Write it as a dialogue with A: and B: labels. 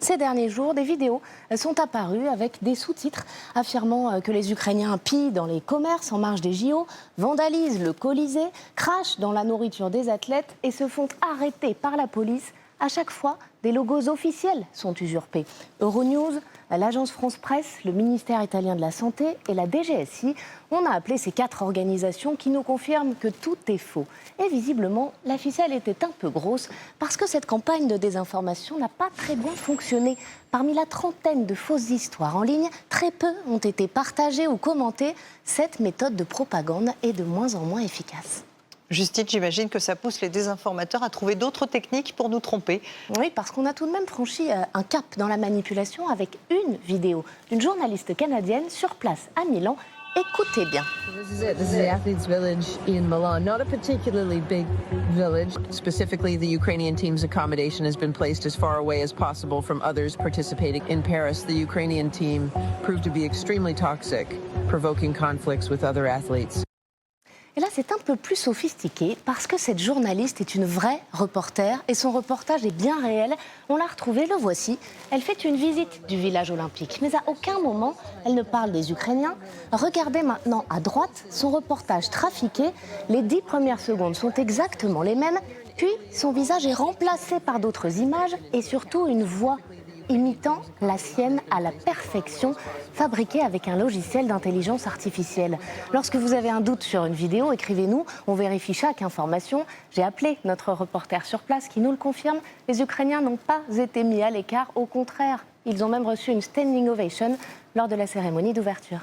A: Ces derniers jours, des vidéos sont apparues avec des sous-titres affirmant que les Ukrainiens pillent dans les commerces en marge des JO, vandalisent le Colisée, crachent dans la nourriture des athlètes et se font arrêter par la police. À chaque fois, des logos officiels sont usurpés. Euronews, l'agence France Presse, le ministère italien de la Santé et la DGSI, on a appelé ces 4 organisations qui nous confirment que tout est faux. Et visiblement, la ficelle était un peu grosse parce que cette campagne de désinformation n'a pas très bien fonctionné. Parmi la trentaine de fausses histoires en ligne, très peu ont été partagées ou commentées. Cette méthode de propagande est de moins en moins efficace.
B: Justine, j'imagine que ça pousse les désinformateurs à trouver d'autres techniques pour nous tromper.
A: Oui, parce qu'on a tout de même franchi un cap dans la manipulation avec une vidéo d'une journaliste canadienne sur place à Milan. Écoutez bien.
C: This is it. This is the athletes' village in Milan. Not a particularly big village. Specifically, the Ukrainian team's accommodation has been placed as far away as possible from others participating. In Paris, the Ukrainian team proved to be extremely toxic, provoking conflicts with other athletes.
A: Et là, c'est un peu plus sophistiqué parce que cette journaliste est une vraie reporter et son reportage est bien réel. On l'a retrouvée, le voici. Elle fait une visite du village olympique, mais à aucun moment, elle ne parle des Ukrainiens. Regardez maintenant à droite son reportage trafiqué. Les 10 premières secondes sont exactement les mêmes, puis son visage est remplacé par d'autres images et surtout une voix imitant la sienne à la perfection, fabriquée avec un logiciel d'intelligence artificielle. Lorsque vous avez un doute sur une vidéo, écrivez-nous, on vérifie chaque information. J'ai appelé notre reporter sur place qui nous le confirme. Les Ukrainiens n'ont pas été mis à l'écart, au contraire. Ils ont même reçu une standing ovation lors de la cérémonie d'ouverture.